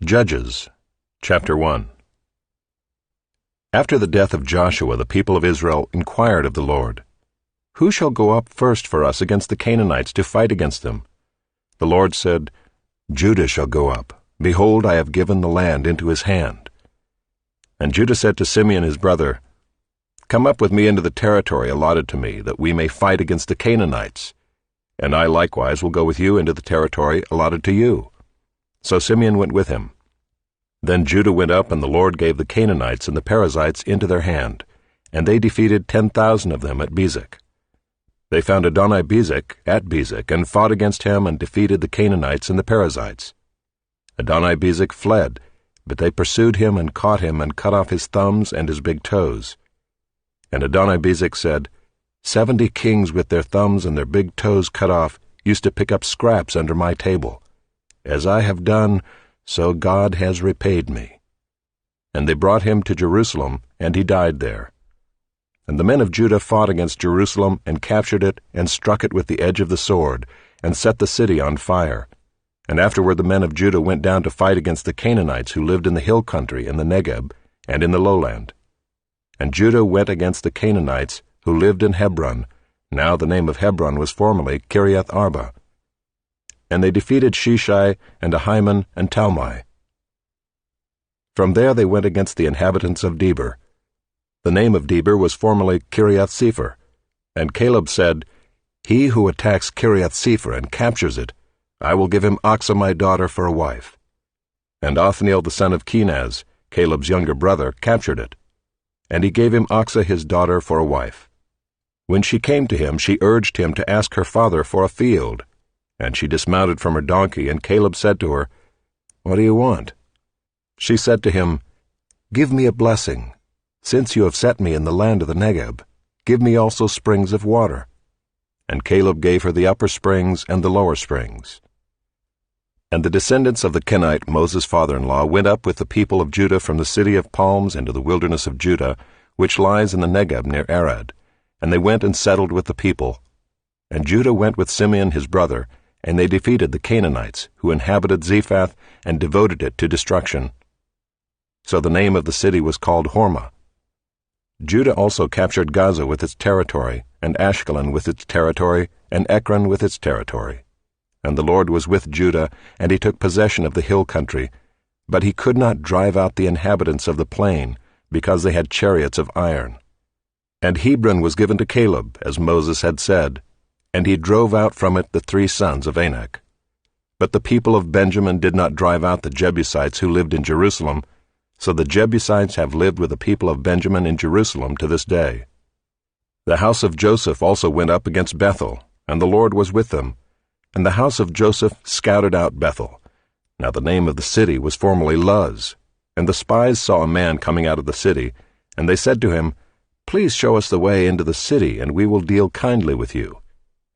Judges, chapter 1. After the death of Joshua, the people of Israel inquired of the Lord, "Who shall go up first for us against the Canaanites to fight against them?" The Lord said, "Judah shall go up. Behold, I have given the land into his hand." And Judah said to Simeon his brother, "Come up with me into the territory allotted to me, that we may fight against the Canaanites. And I likewise will go with you into the territory allotted to you." So Simeon went with him. Then Judah went up, and the Lord gave the Canaanites and the Perizzites into their hand, and they defeated 10,000 of them at Bezek. They found Adoni-Bezek at Bezek, and fought against him, and defeated the Canaanites and the Perizzites. Adoni-Bezek fled, but they pursued him and caught him, and cut off his thumbs and his big toes. And Adoni-Bezek said, 70 kings with their thumbs and their big toes cut off used to pick up scraps under my table. As I have done, so God has repaid me. And they brought him to Jerusalem, and he died there. And the men of Judah fought against Jerusalem, and captured it, and struck it with the edge of the sword, and set the city on fire. And afterward the men of Judah went down to fight against the Canaanites who lived in the hill country, in the Negeb, and in the lowland. And Judah went against the Canaanites who lived in Hebron. Now the name of Hebron was formerly Kiriath Arba. And they defeated Sheshai, and Ahiman, and Talmai. From there they went against the inhabitants of Debir. The name of Debir was formerly Kiriath-Sepher. And Caleb said, "He who attacks Kiriath-Sepher and captures it, I will give him Achsah my daughter for a wife." And Othniel the son of Kenaz, Caleb's younger brother, captured it. And he gave him Achsah his daughter for a wife. When she came to him, she urged him to ask her father for a field. And she dismounted from her donkey, and Caleb said to her, "What do you want?" She said to him, "Give me a blessing. Since you have set me in the land of the Negeb, give me also springs of water." And Caleb gave her the upper springs and the lower springs. And the descendants of the Kenite, Moses' father-in-law, went up with the people of Judah from the city of palms into the wilderness of Judah, which lies in the Negeb near Arad. And they went and settled with the people. And Judah went with Simeon his brother, and they defeated the Canaanites, who inhabited Zephath, and devoted it to destruction. So the name of the city was called Hormah. Judah also captured Gaza with its territory, and Ashkelon with its territory, and Ekron with its territory. And the Lord was with Judah, and he took possession of the hill country, but he could not drive out the inhabitants of the plain, because they had chariots of iron. And Hebron was given to Caleb, as Moses had said, and he drove out from it the 3 sons of Anak. But the people of Benjamin did not drive out the Jebusites who lived in Jerusalem, so the Jebusites have lived with the people of Benjamin in Jerusalem to this day. The house of Joseph also went up against Bethel, and the Lord was with them. And the house of Joseph scouted out Bethel. Now the name of the city was formerly Luz. And the spies saw a man coming out of the city, and they said to him, "Please show us the way into the city, and we will deal kindly with you."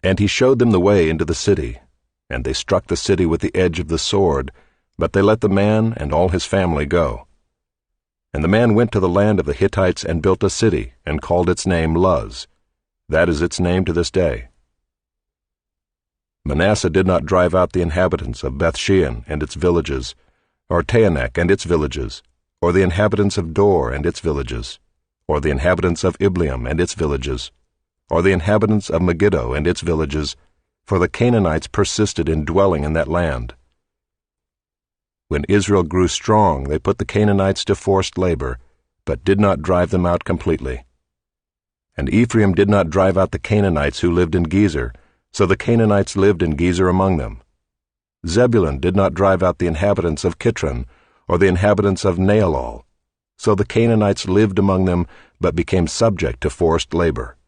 And he showed them the way into the city. And they struck the city with the edge of the sword, but they let the man and all his family go. And the man went to the land of the Hittites and built a city, and called its name Luz. That is its name to this day. Manasseh did not drive out the inhabitants of Beth-shean and its villages, or Taanach and its villages, or the inhabitants of Dor and its villages, or the inhabitants of Ibleam and its villages, or the inhabitants of Megiddo and its villages, for the Canaanites persisted in dwelling in that land. When Israel grew strong, they put the Canaanites to forced labor, but did not drive them out completely. And Ephraim did not drive out the Canaanites who lived in Gezer, so the Canaanites lived in Gezer among them. Zebulun did not drive out the inhabitants of Kitron, or the inhabitants of Naalol, so the Canaanites lived among them, but became subject to forced labor.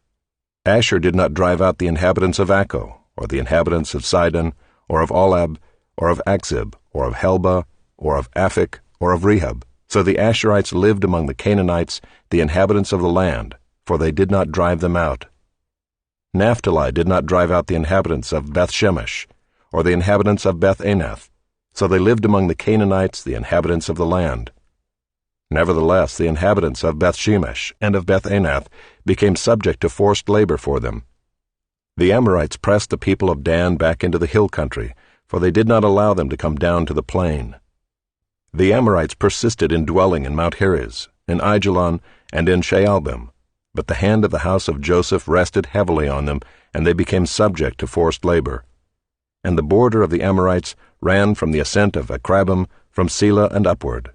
Asher did not drive out the inhabitants of Akko, or the inhabitants of Sidon, or of Olab, or of Akzib, or of Helba, or of Aphik, or of Rehob. So the Asherites lived among the Canaanites, the inhabitants of the land, for they did not drive them out. Naphtali did not drive out the inhabitants of Beth-shemesh, or the inhabitants of Beth-anath, so they lived among the Canaanites, the inhabitants of the land. Nevertheless, the inhabitants of Beth-shemesh and of Beth-anath became subject to forced labor for them. The Amorites pressed the people of Dan back into the hill country, for they did not allow them to come down to the plain. The Amorites persisted in dwelling in Mount Heres, in Aijalon, and in Shaalbim, but the hand of the house of Joseph rested heavily on them, and they became subject to forced labor. And the border of the Amorites ran from the ascent of Akrabim, from Selah and upward,